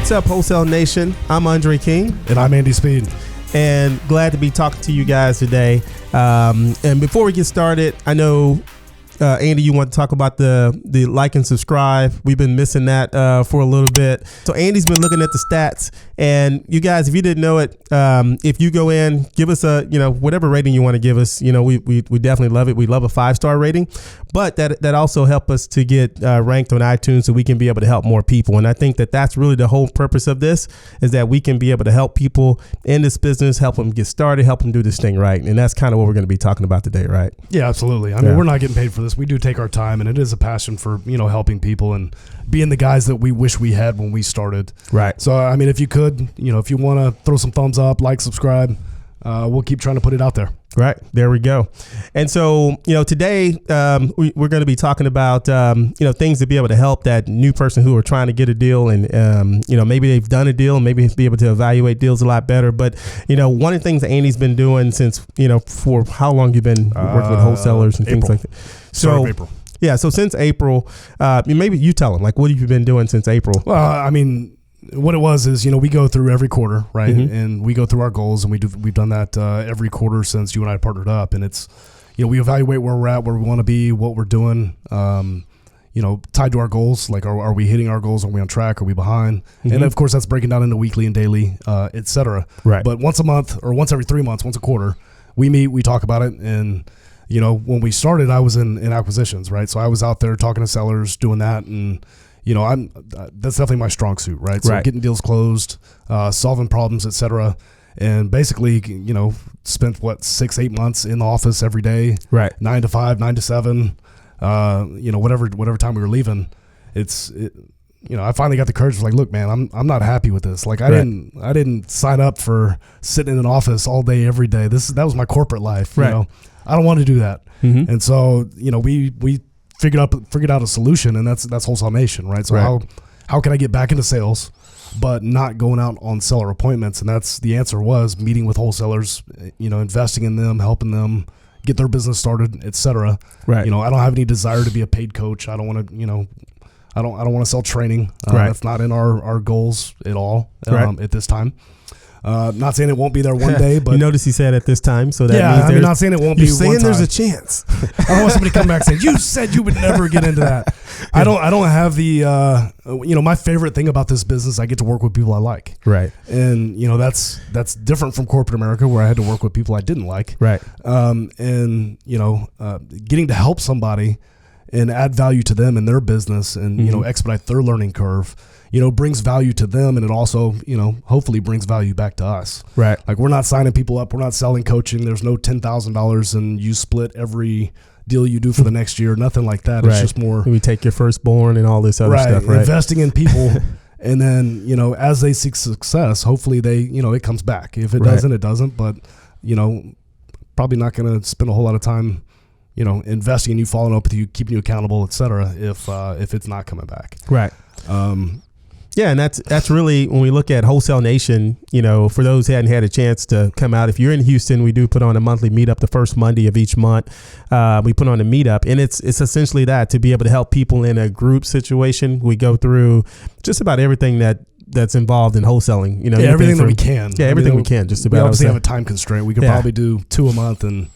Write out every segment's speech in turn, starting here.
What's up, Wholesale Nation? I'm Undrea King. And I'm Andy Speed. And glad to be talking to you guys today. And before we get started, I know, Andy, you want to talk about the like and subscribe. We've been missing that for a little bit. So Andy's been looking at the stats. And you guys, if you didn't know it, if you go in, give us a, whatever rating you want to give us. We definitely love it. We love a 5-star rating. But that also help us to get ranked on iTunes so we can be able to help more people. And I think that's really the whole purpose of this, is that we can be able to help people in this business, help them get started, help them do this thing right. And that's kind of what we're going to be talking about today, right? Yeah, absolutely. I mean, we're not getting paid for this. We do take our time, and it is a passion for, helping people and being the guys that we wish we had when we started. Right. So, I mean, if you could, if you want to throw some thumbs up, like, subscribe, we'll keep trying to put it out there. Right. There we go. And so, today we're going to be talking about, things to be able to help that new person who are trying to get a deal. And, maybe they've done a deal, maybe be able to evaluate deals a lot better. But, one of the things that Andy's been doing since, for how long you've been working with wholesalers and things like that. So April. Yeah. So since April, maybe you tell them, like, what have you been doing since April? Well, I mean, what it was is, we go through every quarter, right? Mm-hmm. And we go through our goals, and we've done that every quarter since you and I partnered up. And it's, we evaluate where we're at, where we want to be, what we're doing, tied to our goals. Like, are we hitting our goals? Are we on track? Are we behind? Mm-hmm. And of course, that's breaking down into weekly and daily, et cetera. Right. But once a month or once every 3 months, once a quarter, we meet, we talk about it. And, when we started, I was in acquisitions, right? So I was out there talking to sellers, doing that. And, that's definitely my strong suit, right? So getting deals closed, solving problems, et cetera. And basically, spent 6-8 months in the office every day, right? 9 to 5, 9 to 7, whatever time we were leaving. I finally got the courage. Like, look, man, I'm not happy with this. Like, I didn't sign up for sitting in an office all day, every day. That was my corporate life. Right. I don't want to do that. Mm-hmm. And so, we figured out a solution, and that's Wholesale Nation, right? So how can I get back into sales, but not going out on seller appointments? And that's the answer was meeting with wholesalers, investing in them, helping them get their business started, et cetera. Right. I don't have any desire to be a paid coach. I don't want to, I don't want to sell training. That's not in our goals at all at this time. Not saying it won't be there one day, but you notice he said at this time, so that means I'm not saying it won't be. You're saying one time. There's a chance. I don't want somebody to come back and say you said you would never get into that. I don't have the my favorite thing about this business. I get to work with people I like, right? And that's different from corporate America, where I had to work with people I didn't like, right? And getting to help somebody and add value to them in their business, and expedite their learning curve, brings value to them, and it also, hopefully brings value back to us. Right. Like, we're not signing people up. We're not selling coaching. There's no $10,000 and you split every deal you do for the next year. Nothing like that. Right. It's just more. We take your firstborn and all this other stuff. Right. Investing in people. And then, as they seek success, hopefully they, it comes back. If it doesn't, it doesn't. But, probably not going to spend a whole lot of time, investing in you, following up with you, keeping you accountable, et cetera, if it's not coming back. Right. Yeah, and that's really, when we look at Wholesale Nation, for those who hadn't had a chance to come out, if you're in Houston, we do put on a monthly meetup the first Monday of each month. We put on a meetup, and it's essentially that, to be able to help people in a group situation. We go through just about everything that's involved in wholesaling. Everything that we can. Yeah, everything we can. Just about. We obviously have a time constraint. We could probably do 2 a month, and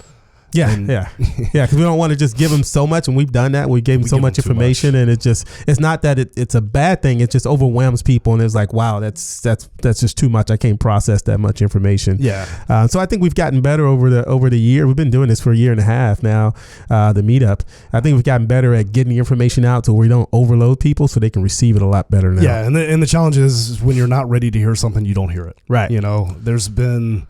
because we don't want to just give them so much, and we've done that. We gave them so much information, and it's not that it's a bad thing. It just overwhelms people, and it's like, wow, that's just too much. I can't process that much information. Yeah. So I think we've gotten better over the year. We've been doing this for a year and a half now. The meetup. I think we've gotten better at getting the information out so we don't overload people, so they can receive it a lot better now. Yeah, and the challenge is when you're not ready to hear something, you don't hear it. Right. There's been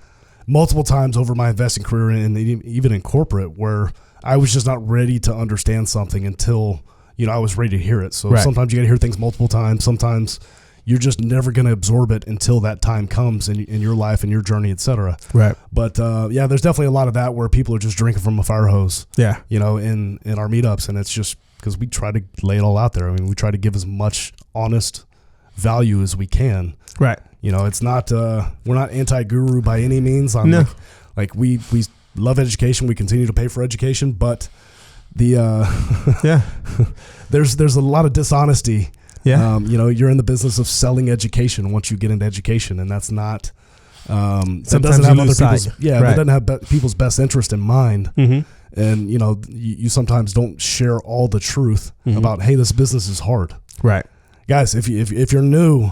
multiple times over my investing career, and even in corporate, where I was just not ready to understand something until, I was ready to hear it. So sometimes you got to hear things multiple times. Sometimes you're just never going to absorb it until that time comes in your life and your journey, et cetera. Right. But there's definitely a lot of that where people are just drinking from a fire hose. Yeah. In our meetups, and it's just because we try to lay it all out there. I mean, we try to give as much honest value as we can. Right. It's not, we're not anti-guru by any means. No. Like we love education. We continue to pay for education, but there's a lot of dishonesty Yeah. You're in the business of selling education once you get into education, and that's not. That Sometimes doesn't have you lose other people's. sight. Yeah, Right. that doesn't have people's best interest in mind. Mm-hmm. And you sometimes don't share all the truth about, hey, this business is hard. Right. Guys, if you're new,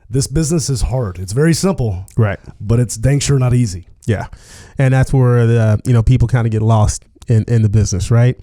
this business is hard. It's very simple. Right. But it's dang sure not easy. Yeah. And that's where the people kind of get lost in the business, right?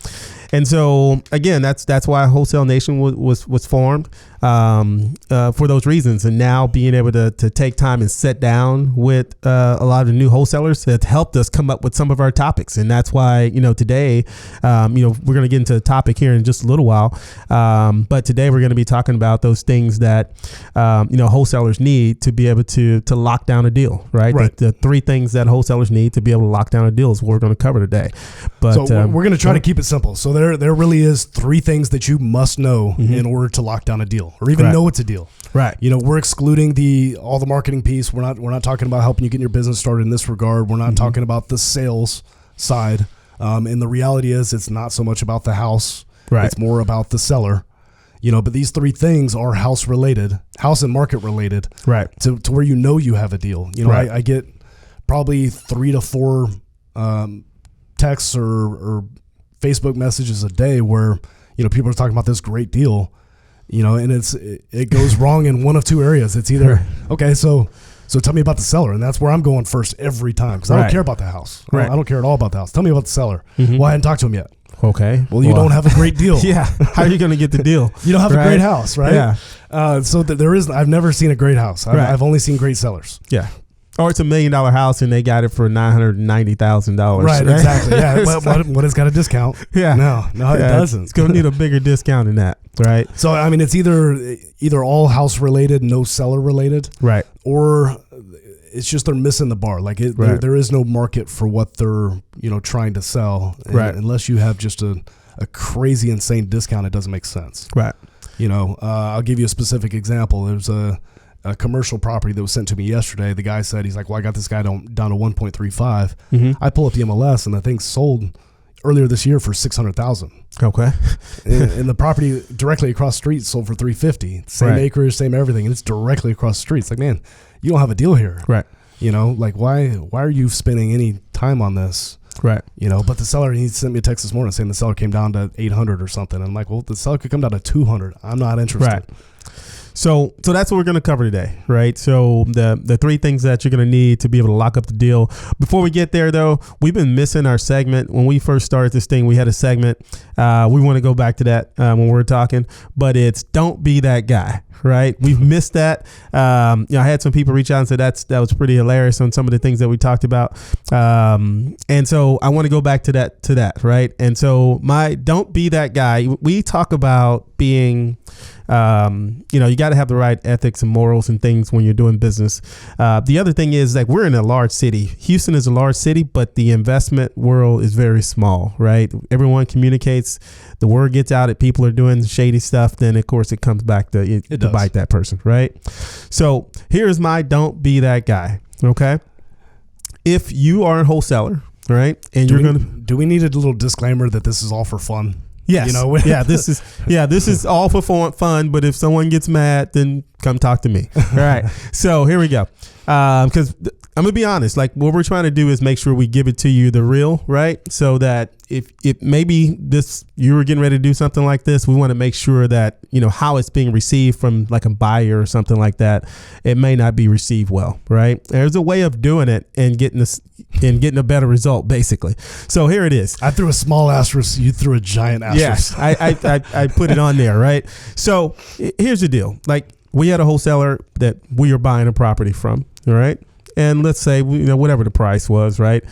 And so again, that's why Wholesale Nation was formed, for those reasons. And now being able to take time and sit down with a lot of the new wholesalers has helped us come up with some of our topics. And that's why today, we're going to get into the topic here in just a little while. But today we're going to be talking about those things that wholesalers need to be able to lock down a deal, right? Right. The three things that wholesalers need to be able to lock down a deal is what we're going to cover today. But so we're going to try to keep it simple. So there really is three things that you must know in order to lock down a deal, or even know it's a deal. Right. We're excluding all the marketing piece. We're not talking about helping you get your business started in this regard. We're not talking about the sales side. And the reality is, it's not so much about the house. Right. It's more about the seller. But these three things are house and market related. Right. To where you have a deal. Right. I get probably 3 to 4 texts or Facebook messages a day where people are talking about this great deal, and it goes wrong in one of two areas. It's either okay, so tell me about the seller, and that's where I'm going first every time, because I don't care about the house. I don't care at all about the house. Tell me about the seller. Well, I hadn't talked to him yet. Okay. Well, you don't have a great deal. Yeah. How are you going to get the deal? You don't have a great house, right? Yeah. So I've never seen a great house. I've only seen great sellers. Yeah. Or it's $1 million house and they got it for $990,000. Right, exactly. Yeah. What has got a discount? Yeah. No, it doesn't. It's going to need a bigger discount than that, right? So it's either all house related, no seller related, right, or it's just they're missing the bar. Like there is no market for what they're trying to sell, right? Unless you have just a crazy insane discount, it doesn't make sense, right? I'll give you a specific example. There's a commercial property that was sent to me yesterday. The guy said, he's like, well, I got this guy down to 1.35. I pull up the MLS and the thing sold earlier this year for $600,000. Okay. and the property directly across the street sold for $350. Same acreage, same everything, and it's directly across the street. It's like, man, you don't have a deal here, right? Like why are you spending any time on this? Right. But the seller, he sent me a text this morning saying the seller came down to 800 or something. I'm like, well, the seller could come down to 200. I'm not interested. Right. So that's what we're going to cover today, right? So the three things that you're going to need to be able to lock up the deal. Before we get there, though, we've been missing our segment. When we first started this thing, we had a segment. We want to go back to that when we're talking, but it's don't be that guy. Right. We've missed that. I had some people reach out and say that was pretty hilarious on some of the things that we talked about. And so I want to go back to that. Right. And so don't be that guy. We talk about being, you got to have the right ethics and morals and things when you're doing business. The other thing is, like, we're in a large city. Houston is a large city, but the investment world is very small, right? Everyone communicates. The word gets out that people are doing shady stuff. Then, of course, it comes back to bite that person, right? So here's my don't be that guy, okay? If you are a wholesaler, right, and do we need a little disclaimer that this is all for fun? Yes. This is all for fun, but if someone gets mad, then come talk to me. All right. So here we go. Because I'm going to be honest, like, what we're trying to do is make sure we give it to you the real, right? So that if maybe you were getting ready to do something like this, we want to make sure that, how it's being received from like a buyer or something like that, it may not be received well, right? There's a way of doing it and getting a better result, basically. So here it is. I threw a small asterisk. You threw a giant asterisk. Yes, I put it on there, right? So here's the deal. Like, we had a wholesaler that we are buying a property from, all right? And let's say, whatever the price was, right?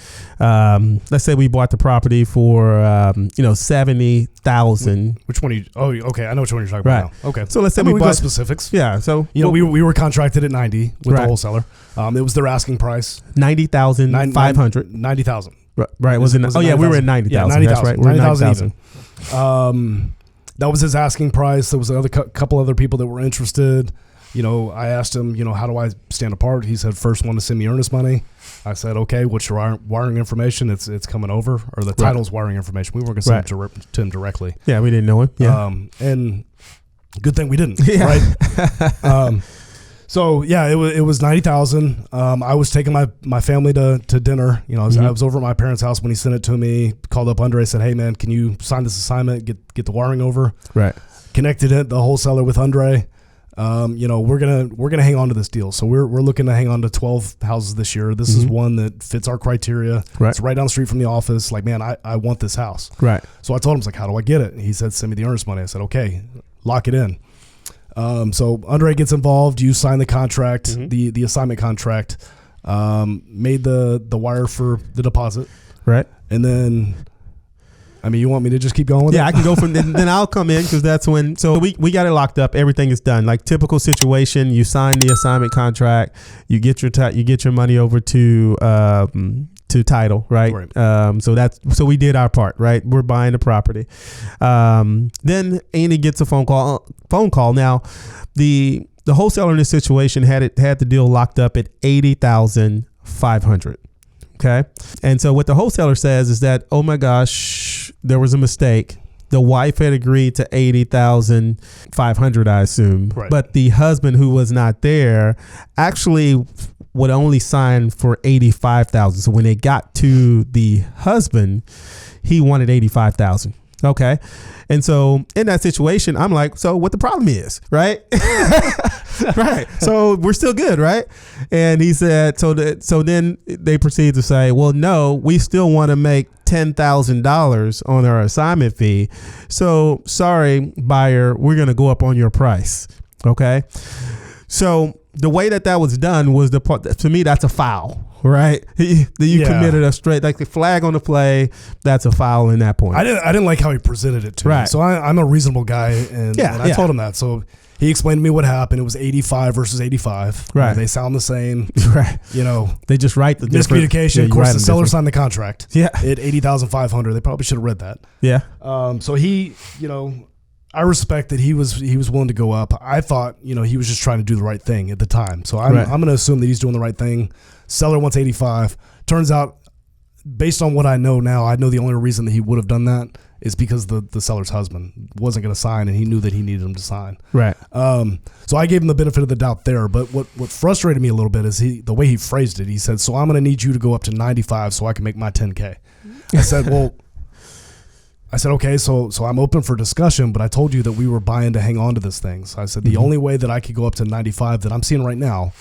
Let's say we bought the property for, $70,000. Which one? Okay. I know which one you're talking about now. Okay. So let's say we bought specifics. Yeah. So, we were contracted at 90 with the wholesaler. It was their asking price. 90,500. 90,000. Right. Was it? We were at 90,000. Yeah, 90,000. That's right. We're 90,000 even. That was his asking price. There was a couple other people that were interested. I asked him, how do I stand apart? He said, first one to send me earnest money. I said, okay, what's your wiring information? It's coming over, or the title's wiring information. We weren't going to send it to him directly. Yeah, we didn't know him. Yeah. And Good thing we didn't, Yeah. right? So yeah, it was $90,000. I was taking my family to dinner. You know, I was over at my parents' house when he sent it to me. Called up Undrea, said, "Hey man, can you sign this assignment? Get the wiring over." Right. Connected it, the wholesaler with Undrea. You know, we're gonna hang on to this deal. So we're looking to hang on to 12 houses this year. This is one that fits our criteria. Right. It's right down the street from the office. Like, man, I want this house. Right. So I told him, I was like, how do I get it? And he said, send me the earnest money. I said, okay, lock it in. So Undrea gets involved. You sign the contract, the assignment contract, made the wire for the deposit. Right. And then, I mean, you want me to just keep going with it? Yeah, I can go from then I'll come in because that's when. So we got it locked up. Everything is done. Like typical situation, you sign the assignment contract, you get your money over to title, right? So we did our part, right? We're buying the property. Then Andy gets a phone call. Now, the wholesaler in this situation had the deal locked up at $80,500. Okay. And so what the wholesaler says is that, oh my gosh, there was a mistake. The wife had agreed to $80,500, I assume. Right. But the husband, who was not there, actually would only sign for $85,000. So when they got to the husband, he wanted $85,000. Okay. And so in that situation, I'm like, so what the problem is, right? Right. So we're still good, right? And he said, so then they proceed to say, well, no, we still want to make $10,000 on our assignment fee. So sorry, buyer, we're going to go up on your price. Okay. So the way that was done was to me, that's a foul. Right, you committed a straight, like the flag on the play. That's a foul in that point. I didn't like how he presented it to me. So I'm a reasonable guy, and I told him that. So he explained to me what happened. It was 85 versus 85. Right, they sound the same. Right, you know, they just write the miscommunication. Of course, the seller signed the contract. Yeah, at $80,500. They probably should have read that. Yeah. So he, you know, I respect that he was willing to go up. I thought, you know, he was just trying to do the right thing at the time. So I'm going to assume that he's doing the right thing. Seller wants 85. Turns out, based on what I know now, I know the only reason that he would have done that is because the seller's husband wasn't going to sign, and he knew that he needed him to sign. Right. So I gave him the benefit of the doubt there. But what frustrated me a little bit is the way he phrased it. He said, "So I'm going to need you to go up to 95 so I can make my 10K." I said, "Well." I said, okay, so I'm open for discussion, but I told you that we were buying to hang on to this thing. So I said, the only way that I could go up to 95 that I'm seeing right now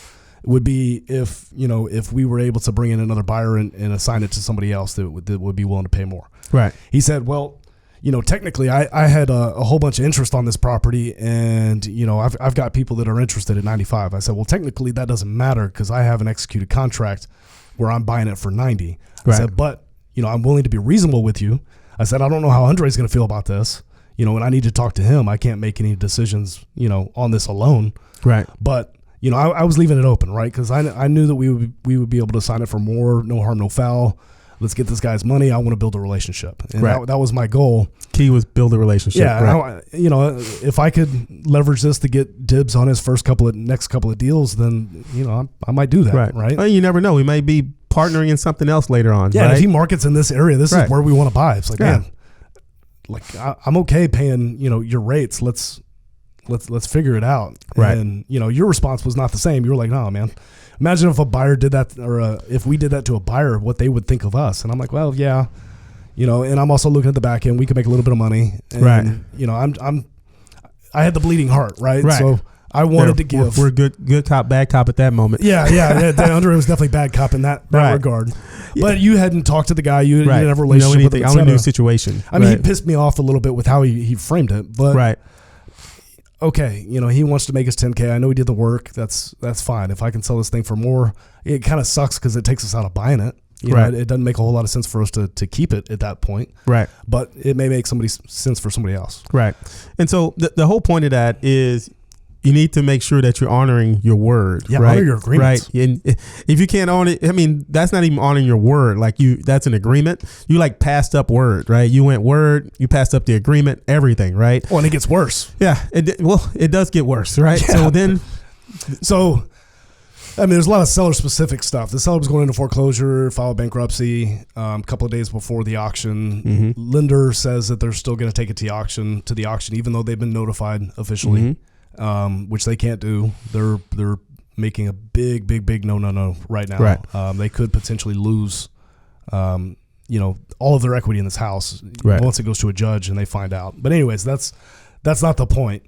would be if we were able to bring in another buyer and assign it to somebody else that would be willing to pay more. Right. He said, well, you know, technically I had a whole bunch of interest on this property, and, you know, I've got people that are interested at 95. I said, well, technically that doesn't matter because I have an executed contract where I'm buying it for 90. I said, but, you know, I'm willing to be reasonable with you. I said, I don't know how Undrea is going to feel about this, you know, and I need to talk to him. I can't make any decisions, you know, on this alone. Right. But, you know, I was leaving it open, right? Because I knew that we would be able to sign it for more, no harm, no foul. Let's get this guy's money. I want to build a relationship. And that was my goal. Key was build a relationship. Yeah. You know, if I could leverage this to get dibs on his next couple of deals, then, you know, I might do that. Right. Well, you never know. We may be partnering in something else later on. Yeah. Right? If he markets in this area, this is where we want to buy. It's like, man, like I'm okay paying, you know, your rates. Let's figure it out. Right. And, you know, your response was not the same. You were like, no, man. Imagine if a buyer did that, or if we did that to a buyer, what they would think of us. And I'm like, well, yeah, you know. And I'm also looking at the back end. We could make a little bit of money. And, you know, I had the bleeding heart, right? So I wanted to give. We're good cop, bad cop at that moment. Yeah. Undrea was definitely bad cop in that regard. Yeah. But you hadn't talked to the guy. You didn't have a relationship with him. I only knew situation. I mean, he pissed me off a little bit with how he framed it. But okay, you know, he wants to make his 10K. I know he did the work. That's fine. If I can sell this thing for more, it kind of sucks because it takes us out of buying it. You know, it doesn't make a whole lot of sense for us to keep it at that point. Right. But it may make sense for somebody else. Right. And so the whole point of that is you need to make sure that you're honoring your word. Yeah, right? Honor your agreements. Right. And if you can't honor it, I mean, that's not even honoring your word. Like that's an agreement. You like passed up word, right? You went word, you passed up the agreement, everything, right? Well, and it gets worse. Yeah. It does get worse, right? Yeah. So I mean, there's a lot of seller specific stuff. The seller was going into foreclosure, filed bankruptcy a couple of days before the auction. Lender says that they're still going to take it to the auction, even though they've been notified officially, which they can't do. They're making a big no right now. Right. They could potentially lose, all of their equity in this house once it goes to a judge and they find out. But anyways, that's not the point.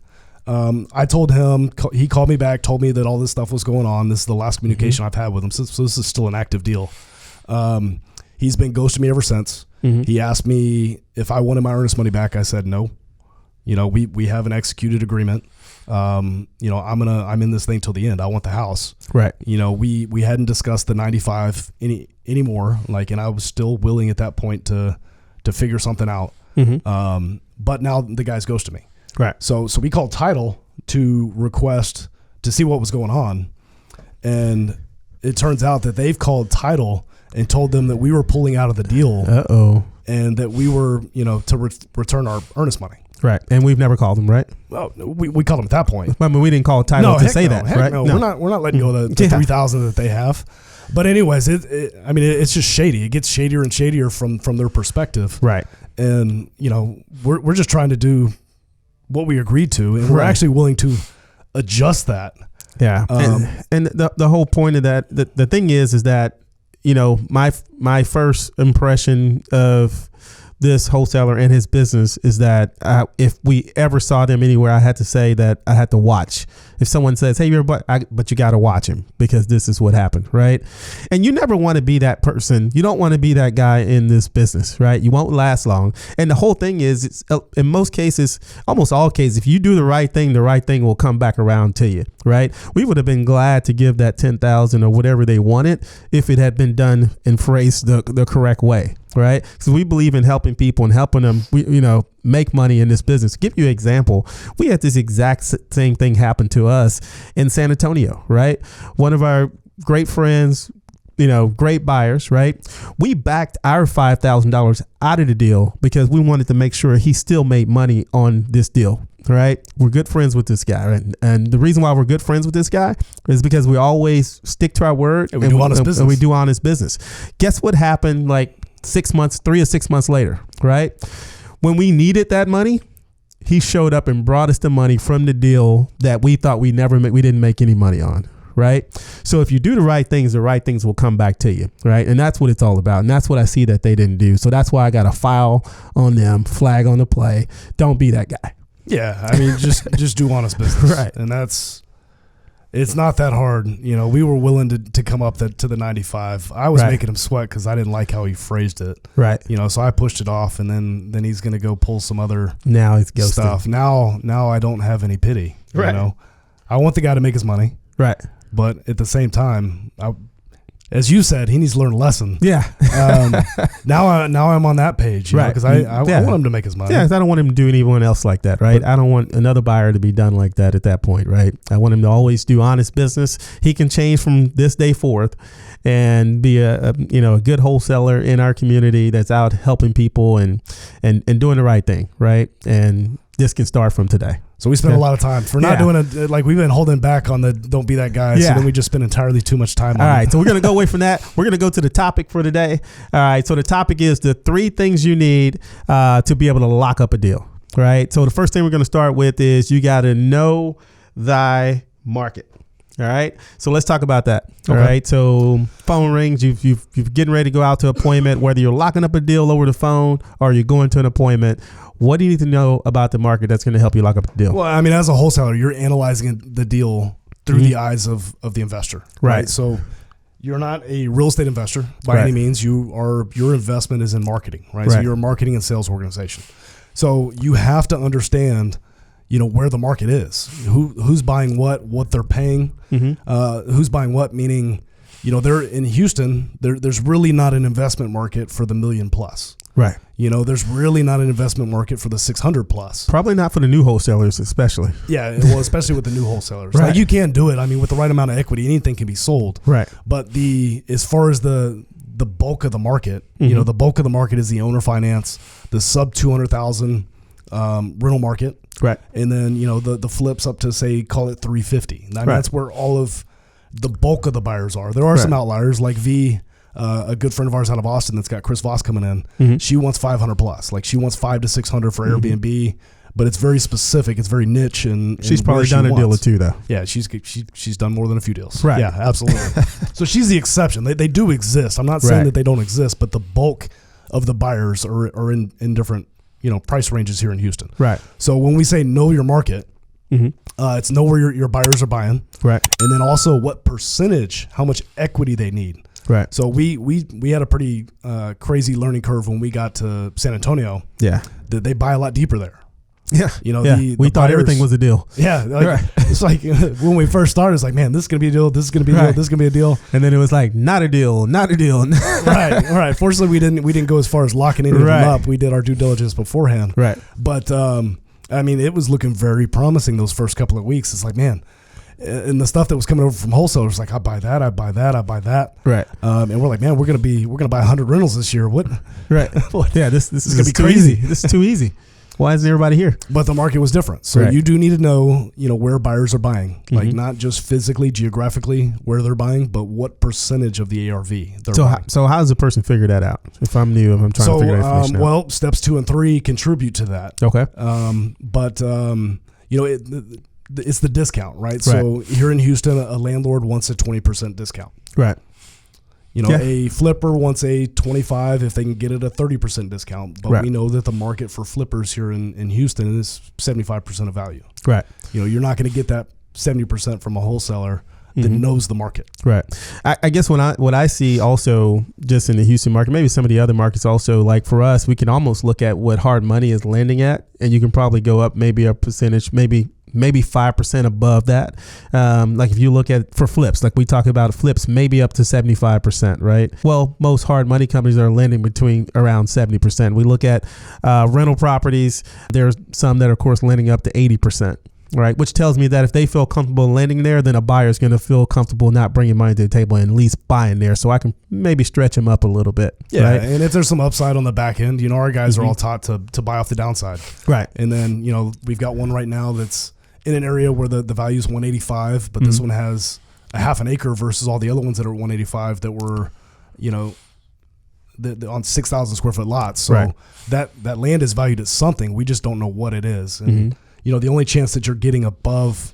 I told him, he called me back, told me that all this stuff was going on. This is the last communication I've had with him. So this is still an active deal. He's been ghosting me ever since. He asked me if I wanted my earnest money back. I said no. We have an executed agreement. I'm in this thing till the end. I want the house. Right. We hadn't discussed the 95 anymore. And I was still willing at that point to figure something out. But now the guy's ghosted me. Right. So we called title to request to see what was going on. And it turns out that they've called title and told them that we were pulling out of the deal. And that we were, to return our earnest money. Right. And we've never called them, right? Well, we called them at that point. I mean, we didn't call title to say that, right? No. We're not letting go of the 3,000 that they have. But anyways, it's just shady. It gets shadier and shadier from their perspective. Right. And, we're just trying to do what we agreed to, and we're actually willing to adjust that. Yeah. And the whole point of that, the thing is that, my first impression of this wholesaler and his business is that if we ever saw them anywhere, I had to say that I had to watch. If someone says, hey, but you got to watch him because this is what happened, right? And you never want to be that person. You don't want to be that guy in this business, right? You won't last long. And the whole thing is, it's, in most cases, almost all cases, if you do the right thing will come back around to you, right? We would have been glad to give that $10,000 or whatever they wanted if it had been done and phrased the correct way. Right. So we believe in helping people and helping them, make money in this business. Give you an example. We had this exact same thing happen to us in San Antonio. Right. One of our great friends, great buyers. Right. We backed our $5,000 out of the deal because we wanted to make sure he still made money on this deal. Right. We're good friends with this guy. Right? And the reason why we're good friends with this guy is because we always stick to our word and we do honest business. Guess what happened? 3 or 6 months later, right? When we needed that money, he showed up and brought us the money from the deal that we thought we didn't make any money on, right? So if you do the right things will come back to you, right? And that's what it's all about. And that's what I see that they didn't do. So that's why I got a file on them, flag on the play. Don't be that guy. Yeah, I mean, just do honest business, right? And it's not that hard. We were willing to come up to the 95. I was making him sweat because I didn't like how he phrased it. Right. So I pushed it off, and then he's going to go pull some other stuff. Now I don't have any pity. Right. I want the guy to make his money. Right. But at the same time, as you said, he needs to learn a lesson. Yeah. Now I'm on that page, because I want him to make his money. Yeah, I don't want him to do anyone else like that, right? But I don't want another buyer to be done like that at that point, right? I want him to always do honest business. He can change from this day forth and be a good wholesaler in our community that's out helping people and doing the right thing, right? And this can start from today. So we spent a lot of time for not doing it. We've been holding back on the don't be that guy. So then we just spent entirely too much time on it. All right. So we're going to go away from that. We're going to go to the topic for today. All right. So the topic is the 3 things you need to be able to lock up a deal. All right. So the first thing we're going to start with is you got to know thy market. All right. So let's talk about that. Okay. All right. So phone rings. You're getting ready to go out to an appointment, whether you're locking up a deal over the phone or you're going to an appointment. What do you need to know about the market that's going to help you lock up the deal? Well, I mean, as a wholesaler, you're analyzing the deal through the eyes of the investor. Right. So you're not a real estate investor by any means. Your investment is in marketing. Right. So you're a marketing and sales organization. So you have to understand where the market is, who's buying what they're paying, who's buying what, meaning, they're in Houston, there's really not an investment market for the $1 million plus. Right. There's really not an investment market for the 600 plus. Probably not for the new wholesalers, especially. Yeah. Well, especially with the new wholesalers. Right. You can do it. I mean, with the right amount of equity, anything can be sold. Right. But as far as the bulk of the market, the bulk of the market is the owner finance, the sub 200,000 rental market. Right. And then, the flips up to call it 350. That's where all of the bulk of the buyers are. There are some outliers like V, a good friend of ours out of Austin that's got Chris Voss coming in. Mm-hmm. She wants 500 plus. Like she wants 500 to 600 for Airbnb, but it's very specific. It's very niche, and she's probably done a deal or two though. Yeah, she's done more than a few deals. Right. Yeah, absolutely. So she's the exception. They do exist. I'm not saying that they don't exist, but the bulk of the buyers are in different price ranges here in Houston. Right. So when we say know your market, it's know where your buyers are buying. Right. And then also what percentage, how much equity they need. Right. So we had a pretty crazy learning curve when we got to San Antonio. Yeah. They buy a lot deeper there. Yeah. We thought buyers, everything was a deal. Yeah. It's like when we first started, it's like, man, this is going to be a deal. This is going to be a deal. This is going to be a deal. And then it was like, not a deal, not a deal. Right. Fortunately, we didn't go as far as locking any of them up. We did our due diligence beforehand. Right. But, it was looking very promising those first couple of weeks. It's like, man, and the stuff that was coming over from wholesalers, like, I buy that. Right. And we're like, man, we're going to buy 100 rentals this year. What? Right. Yeah. This is going to be crazy. This is too easy. Why isn't everybody here? But the market was different. So you do need to know, where buyers are buying, like not just physically, geographically where they're buying, but what percentage of the ARV they're buying. So how does a person figure that out? If I'm new, if I'm trying to figure that information out. Well, steps 2 and 3 contribute to that. Okay. It's the discount, right? So here in Houston, a landlord wants a 20% discount. Right. A flipper wants a 25 if they can get it a 30% discount. But we know that the market for flippers here in Houston is 75% of value. Right. You're not going to get that 70% from a wholesaler that knows the market. Right. I guess what I see also just in the Houston market, maybe some of the other markets also, like for us, we can almost look at what hard money is lending at, and you can probably go up maybe a percentage, maybe 5% above that. Like if you look at for flips, like we talk about flips, maybe up to 75%, right? Well, most hard money companies are lending between around 70%. We look at rental properties. There's some that are, of course, lending up to 80%. Right, which tells me that if they feel comfortable lending there, then a buyer is going to feel comfortable not bringing money to the table and at least buying there. So I can maybe stretch them up a little bit. Yeah, right? And if there's some upside on the back end, our guys are all taught to buy off the downside. Right. And then we've got one right now that's in an area where the value is 185, but this one has a half an acre versus all the other ones that are 185 that were, on 6,000 square foot lots. So that land is valued at something. We just don't know what it is. And the only chance that you're getting above,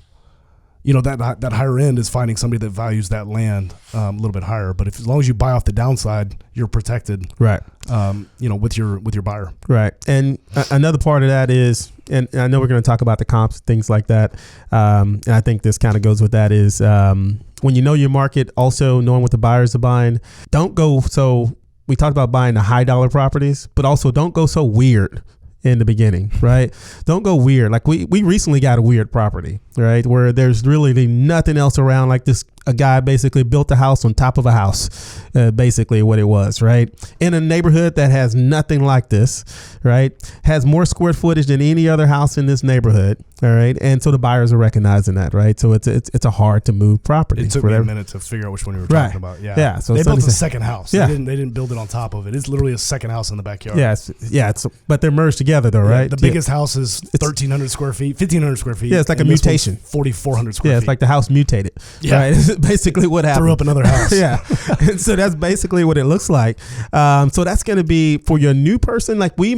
that higher end is finding somebody that values that land a little bit higher. But as long as you buy off the downside, you're protected. Right. With your buyer. Right. And another part of that is, and I know we're going to talk about the comps, things like that. And I think this kind of goes with that is when you know your market, also knowing what the buyers are buying, don't go. So we talked about buying the high dollar properties, but also don't go so weird in the beginning, right? Don't go weird. Like we recently got a weird property, right? Where there's really nothing else around. Like a guy basically built a house on top of a house, basically what it was, right? In a neighborhood that has nothing like this, right? Has more square footage than any other house in this neighborhood, all right? And so the buyers are recognizing that, right? So it's a hard to move property. It took me a minute to figure out which one we were talking about. Yeah. Yeah. So they built a second house. Yeah. They didn't build it on top of it. It's literally a second house in the backyard. Yes. Yeah. But they're merged together though, right? The biggest house is 1,300 square feet, 1,500 square feet. Yeah. It's like a mutation. 4,400 square feet. Yeah. It's like the house mutated. Yeah. Right? Basically what happened. Threw up another house. Yeah. And so that's basically what it looks like. So that's going to be for your new person. Like we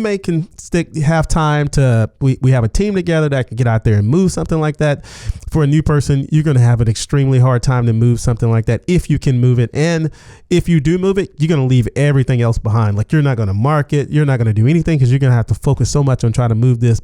have time to, we have a team together that can get out there and move something like that. For a new person, you're going to have an extremely hard time to move something like that if you can move it. And if you do move it, you're going to leave everything else behind. Like you're not going to market, you're not going to do anything because you're going to have to focus so much on trying to move this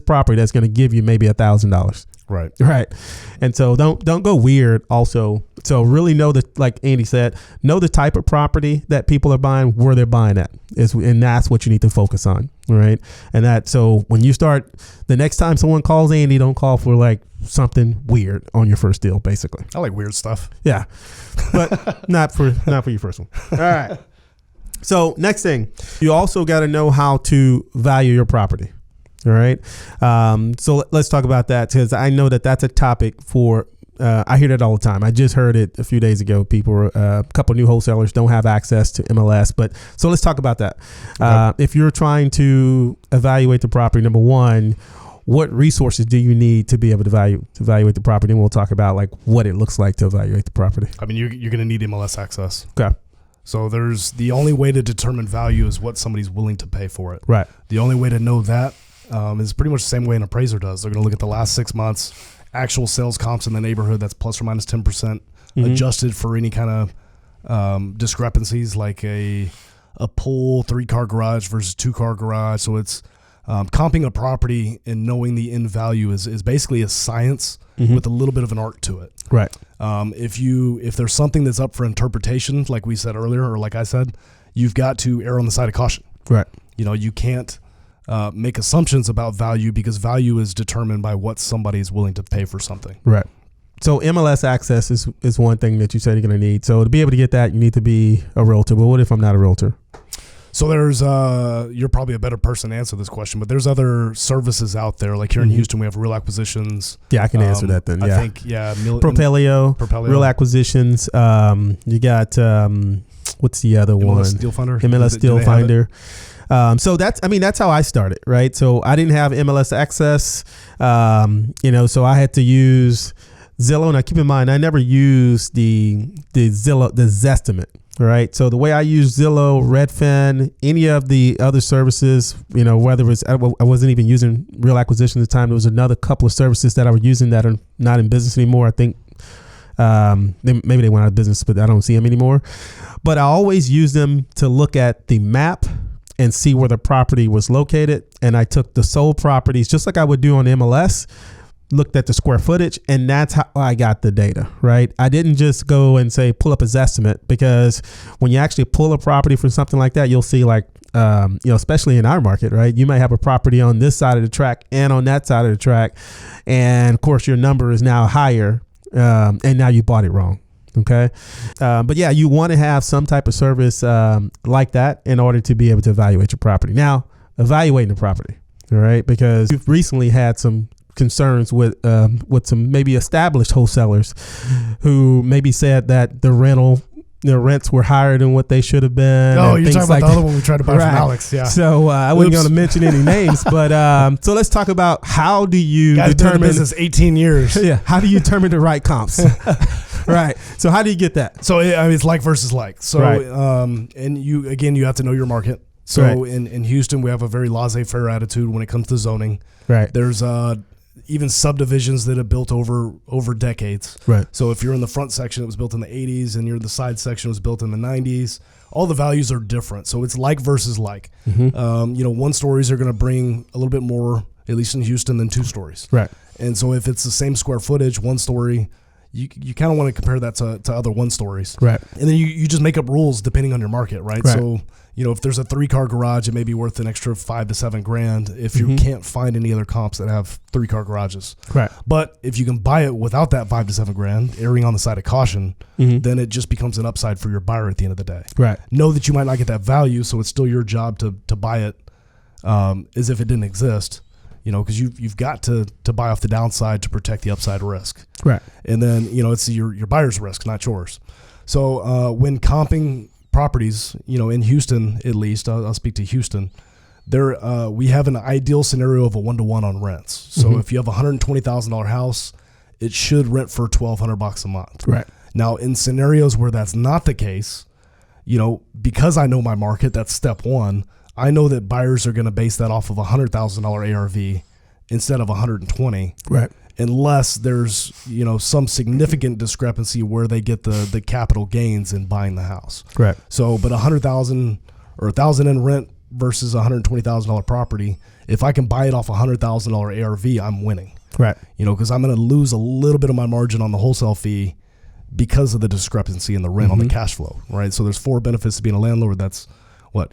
property that's going to give you maybe $1,000. Right. Right. And so don't go weird also. So really know that, like Andy said, know the type of property that people are buying, where they're buying at, and that's what you need to focus on. Right. And so when you start, the next time someone calls Andy, don't call for like something weird on your first deal, basically. I like weird stuff. Yeah. But not for your first one. All right. So next thing, you also got to know how to value your property. All right. So let's talk about that, because I know that that's a topic for, I hear that all the time. I just heard it a few days ago. A couple of new wholesalers don't have access to MLS. So let's talk about that. Okay. If you're trying to evaluate the property, number one, what resources do you need to be able to evaluate the property? And we'll talk about like what it looks like to evaluate the property. I mean, you're going to need MLS access. Okay. So there's the only way to determine value is what somebody's willing to pay for it. Right. The only way to know that is pretty much the same way an appraiser does. They're going to look at the last 6 months, actual sales comps in the neighborhood that's plus or minus 10%, adjusted for any kind of discrepancies like a pool 3-car garage versus 2-car garage. So it's comping a property and knowing the end value is basically a science with a little bit of an art to it. Right. If there's something that's up for interpretation, like we said earlier, or like I said, you've got to err on the side of caution. Right. You can't make assumptions about value because value is determined by what somebody is willing to pay for something. Right. So MLS access is one thing that you said you're going to need. So to be able to get that, you need to be a realtor. But what if I'm not a realtor? So there's, you're probably a better person to answer this question, but there's other services out there. Like here in Houston, we have Real Acquisitions. Yeah, I can answer that then. Yeah. I think, Propelio, Real Acquisitions. You got, what's the other one? Deal Finder. MLS Deal Finder. So that's how I started, right? So I didn't have MLS access, so I had to use Zillow. Now keep in mind, I never used the Zestimate. Right. So the way I use Zillow, Redfin, any of the other services, whether it was, I wasn't even using Real Acquisition at the time. There was another couple of services that I was using that are not in business anymore. I think maybe they went out of business, but I don't see them anymore. But I always use them to look at the map and see where the property was located. And I took the sold properties just like I would do on MLS, looked at the square footage, and that's how I got the data, right? I didn't just go and say, pull up a Zestimate, because when you actually pull a property from something like that, you'll see like, especially in our market, right? You may have a property on this side of the track and on that side of the track. And of course your number is now higher. And now you bought it wrong. Okay. But yeah, you want to have some type of service, like that in order to be able to evaluate your property. Now, evaluating the property, all right? Because we've recently had some concerns with some maybe established wholesalers who maybe said that the rents were higher than what they should have been. Oh, you're talking about the other one we tried to buy from Alex. Yeah. So I wasn't going to mention any names, but so let's talk about how do you determine business 18 years. Yeah. How do you determine the right comps? Right. So how do you get that? So it's like versus like. So right. And you have to know your market. So right. in Houston, we have a very laissez-faire attitude when it comes to zoning. Right. There's even subdivisions that have built over decades. Right. So if you're in the front section, it was built in the 80s, and you're in the side section, it was built in the 90s. All the values are different. So it's like versus like. Mm-hmm. One stories are going to bring a little bit more, at least in Houston, than two stories. Right. And so if it's the same square footage, one story, you kind of want to compare that to other one stories. Right. And then you just make up rules depending on your market, right? So, if there's a 3-car garage, it may be worth an extra $5,000 to $7,000 if you can't find any other comps that have 3-car garages. Right. But if you can buy it without that $5,000 to $7,000, erring on the side of caution, then it just becomes an upside for your buyer at the end of the day. Right. Know that you might not get that value, so it's still your job to buy it as if it didn't exist. Because you've got to buy off the downside to protect the upside risk. Right. And then, it's your buyer's risk, not yours. So when comping properties, in Houston, at least, I'll speak to Houston, we have an ideal scenario of a 1-to-1 on rents. So if you have a $120,000 house, it should rent for $1,200 a month. Right. Now, in scenarios where that's not the case, because I know my market, that's step one. I know that buyers are going to base that off of a $100,000 ARV instead of 120. Right. Unless there's, some significant discrepancy where they get the capital gains in buying the house. Right. So, but $100,000 or $1,000 in rent versus a $120,000 property, if I can buy it off a $100,000 ARV, I'm winning. Right. Because I'm going to lose a little bit of my margin on the wholesale fee because of the discrepancy in the rent on the cash flow. Right. So there's 4 benefits to being a landlord. That's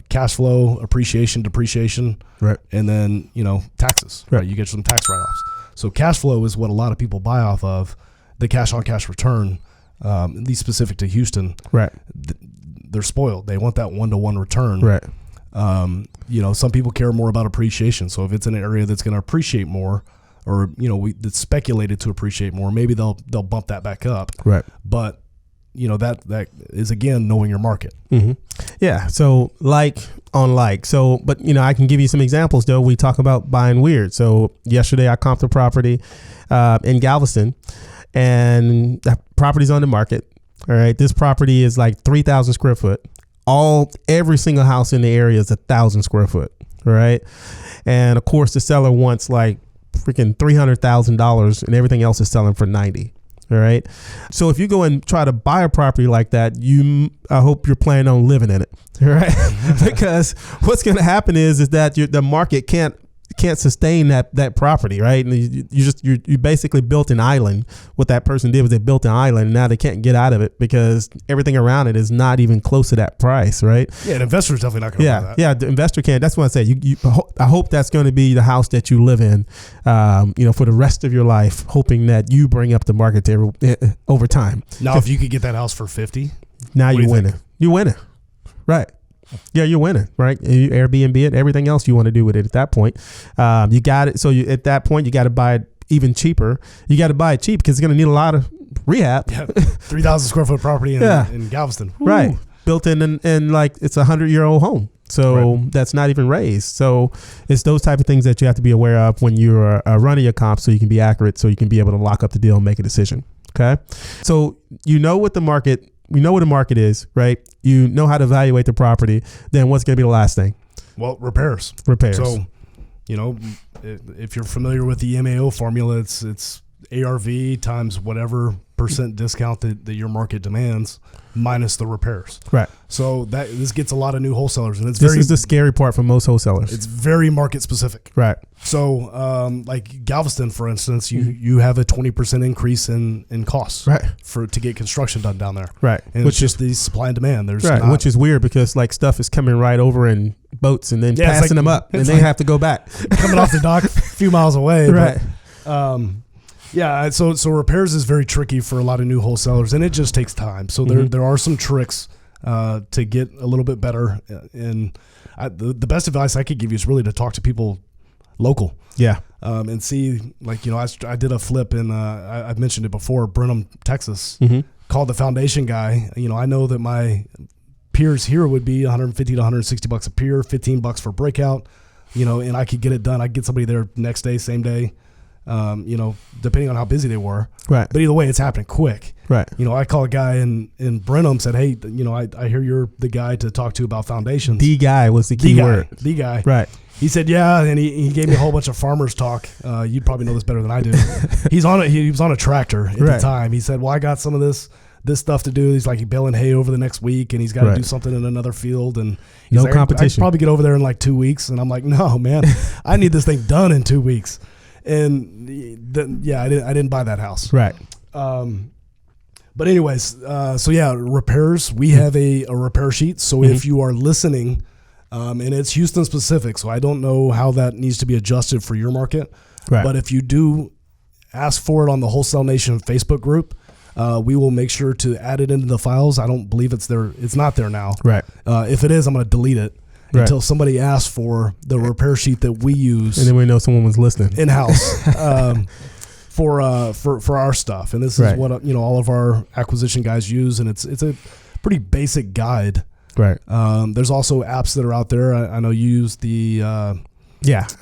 cash flow, appreciation, depreciation, right, and then taxes. Right. You get some tax write-offs. So cash flow is what a lot of people buy off of. The cash on cash return, at least specific to Houston, right? They're spoiled. They want that 1-to-1 return, right? Some people care more about appreciation. So if it's in an area that's going to appreciate more, or that's speculated to appreciate more, maybe they'll bump that back up, right? But that is, again, knowing your market. Mm-hmm. Yeah. So like on like. So, but, I can give you some examples, though. We talk about buying weird. So yesterday I comped a property in Galveston, and that property's on the market. All right. This property is like 3,000 square foot. Every single house in the area is 1,000 square foot. Right. And of course the seller wants like freaking $300,000 and everything else is selling for 90. All right. So if you go and try to buy a property like that, I hope you're planning on living in it. All right. Because what's going to happen is that the market can't sustain that property, right? And you basically built an island. What that person did was they built an island, and now they can't get out of it because everything around it is not even close to that price, right? Yeah, an investor's definitely not going to buy that. Yeah, the investor can't. That's what I say. I hope that's going to be the house that you live in, for the rest of your life, hoping that you bring up the market over time. Now, if you could get that house for 50, now you're winning. You're winning, right? Yeah, you're winning, right? You Airbnb it, everything else you want to do with it at that point. You got it. So at that point, you got to buy it even cheaper. You got to buy it cheap because it's going to need a lot of rehab. Yeah, 3,000 square foot property in Galveston. Woo. Right. Built in and like it's a 100-year-old home. So that's not even raised. So it's those type of things that you have to be aware of when you're running your comps so you can be accurate, so you can be able to lock up the deal and make a decision. Okay. So what the market is, right? You know how to evaluate the property. Then what's going to be the last thing? Well, repairs. So, if you're familiar with the MAO formula, it's ARV times whatever percent discount that your market demands minus the repairs. Right. So this gets a lot of new wholesalers, and this is the scary part for most wholesalers. It's very market specific. Right. So, like Galveston, for instance, you have a 20% increase in costs. Right. To get construction done down there. Right. And it's just the supply and demand. Which is weird because like stuff is coming right over in boats and then passing them up, and they have to go back. Coming off the dock a few miles away. Right. But, yeah, so repairs is very tricky for a lot of new wholesalers, and it just takes time. So there are some tricks to get a little bit better. And the best advice I could give you is really to talk to people local. Yeah. And see, like, I did a flip in, I've mentioned it before, Brenham, Texas, called the foundation guy. I know that my peers here would be $150 to $160 a pier, $15 for breakout, and I could get it done. I'd get somebody there next day, same day. Depending on how busy they were. Right. But either way, it's happening quick. Right. I call a guy in Brenham, said, hey, I hear you're the guy to talk to about foundations. The guy was the key word. The guy. Right. He said, yeah, and he gave me a whole bunch of farmers talk. You'd probably know this better than I do. He was on a tractor at the time. He said, well, I got some of this stuff to do. He's like baling hay over the next week, and he's got to do something in another field. And no competition. I could probably get over there in like 2 weeks. And I'm like, no, man, I need this thing done in 2 weeks. And I didn't buy that house. Right. But anyways, repairs. We have a repair sheet. So if you are listening, and it's Houston specific, so I don't know how that needs to be adjusted for your market. Right. But if you do ask for it on the Wholesale Nation Facebook group, we will make sure to add it into the files. I don't believe it's there. It's not there now. Right. If it is, I'm going to delete it. Until somebody asks for the repair sheet that we use, and then we know someone was listening in house for our stuff. And this is what all of our acquisition guys use, and it's a pretty basic guide. Right. There's also apps that are out there. I know you use the. I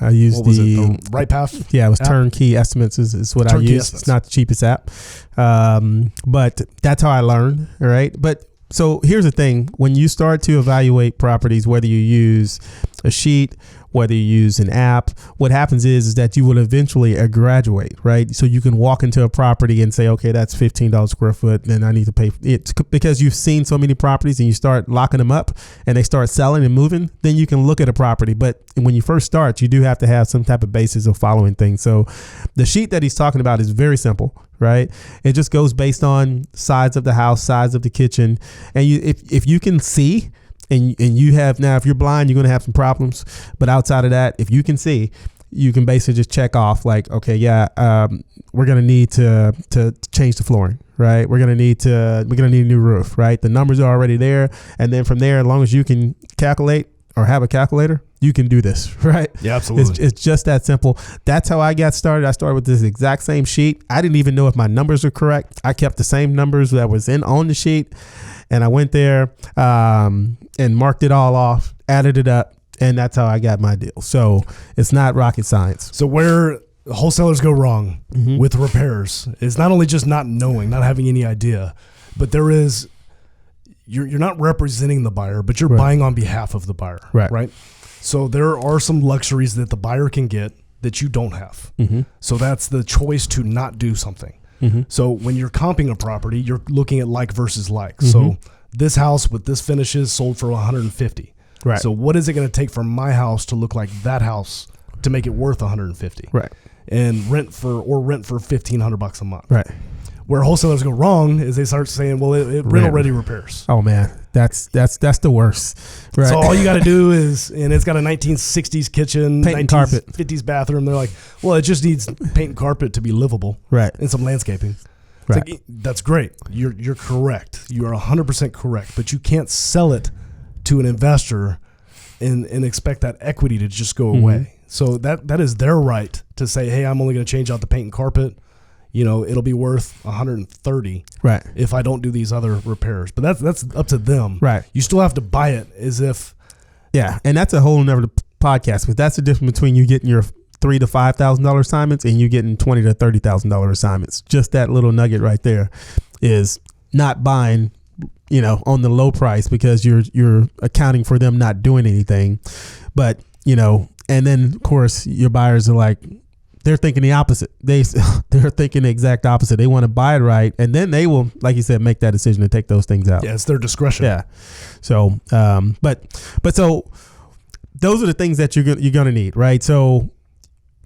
use the Right Path. Yeah, it was Turnkey Estimates is what I use. It's not the cheapest app, but that's how I learned. Right, but. So here's the thing. When you start to evaluate properties, whether you use a sheet, whether you use an app, what happens is that you will eventually graduate, right? So you can walk into a property and say, okay, that's $15 square foot. Then I need to pay it, because you've seen so many properties and you start locking them up and they start selling and moving. Then you can look at a property. But when you first start, you do have to have some type of basis of following things. So the sheet that he's talking about is very simple. Right. It just goes based on size of the house, size of the kitchen. And if you can see and you have, now if you're blind, you're going to have some problems. But outside of that, if you can see, you can basically just check off like, okay, we're going to need to change the flooring. Right. We're going to need a new roof. Right. The numbers are already there. And then from there, as long as you can calculate or have a calculator, you can do this, right? Yeah, absolutely. It's just that simple. That's how I got started. I started with this exact same sheet. I didn't even know if my numbers are correct. I kept the same numbers that was on the sheet, and I went there and marked it all off, added it up, and that's how I got my deal. So it's not rocket science. So where wholesalers go wrong with repairs is not only just not knowing, not having any idea, but there is you're not representing the buyer, but you're buying on behalf of the buyer, right? So there are some luxuries that the buyer can get that you don't have. So that's the choice to not do something. So when you're comping a property, you're looking at like versus like. So this house with this finishes sold for 150. Right. So what is it going to take for my house to look like that house to make it worth 150? Right. And rent for $1,500 a month. Right. Where wholesalers go wrong is they start saying, well, it rent ready repairs. Oh man, that's the worst. Right. So all you got to do is, and it's got a 1960s kitchen, paint and carpet, 50s bathroom. They're like, well, it just needs paint and carpet to be livable, right? And some landscaping. Right. Like, that's great. You're correct. You are 100% correct. But you can't sell it to an investor and expect that equity to just go away. So that is their right to say, hey, I'm only going to change out the paint and carpet. You know, it'll be worth 130 right if I don't do these other repairs. But that's up to them. Right. You still have to buy it as if. Yeah, and that's a whole nother podcast. But that's the difference between you getting your $3,000 to $5,000 assignments and you getting $20,000 to $30,000 assignments. Just that little nugget right there is not buying, you know, on the low price because you're accounting for them not doing anything. But, you know, and then of course your buyers are like, they're thinking the opposite. They're thinking the exact opposite. They want to buy it right, and then they will, like you said, make that decision to take those things out. Yeah, it's their discretion. Yeah. So, but so those are the things that you're going to need, right? So,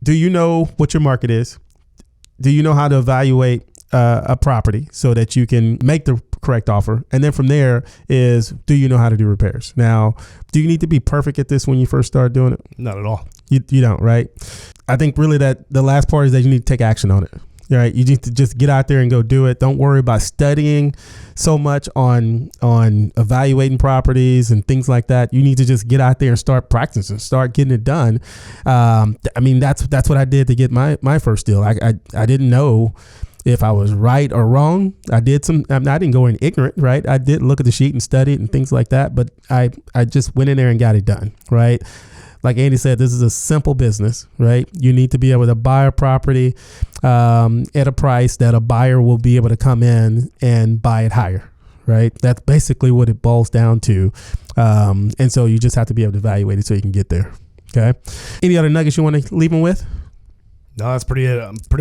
do you know what your market is? Do you know how to evaluate a property so that you can make the correct offer? And then from there is, do you know how to do repairs? Now, do you need to be perfect at this when you first start doing it? Not at all. You don't, right? I think really that the last part is that you need to take action on it. Right? You need to just get out there and go do it. Don't worry about studying so much on evaluating properties and things like that. You need to just get out there and start practicing, start getting it done. I mean, that's what I did to get my first deal. I didn't know if I was right or wrong. I didn't go in ignorant, right? I did look at the sheet and study it and things like that, but I just went in there and got it done, right? Like Andy said, this is a simple business, right? You need to be able to buy a property at a price that a buyer will be able to come in and buy it higher, right? That's basically what it boils down to. And so you just have to be able to evaluate it so you can get there, okay? Any other nuggets you want to leave them with? No, that's pretty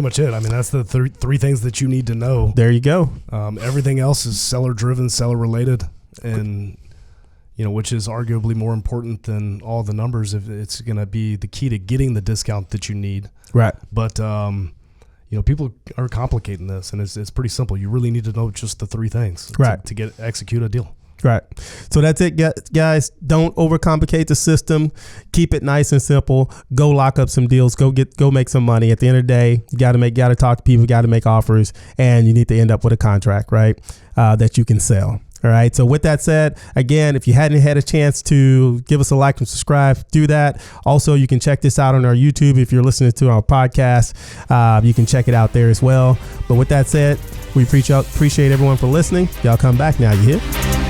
much it. I mean, that's the three things that you need to know. There you go. Everything else is seller-driven, seller-related, and which is arguably more important than all the numbers if it's going to be the key to getting the discount that you need. Right. But, people are complicating this, and it's pretty simple. You really need to know just the three things to execute a deal. Right. So that's it, guys. Don't overcomplicate the system. Keep it nice and simple. Go lock up some deals. Go make some money. At the end of the day, you got to talk to people, got to make offers, and you need to end up with a contract, right? That you can sell. All right. So with that said, again, if you hadn't had a chance to give us a like and subscribe, do that. Also, you can check this out on our YouTube. If you're listening to our podcast, you can check it out there as well. But with that said, we appreciate everyone for listening. Y'all come back now. You hear?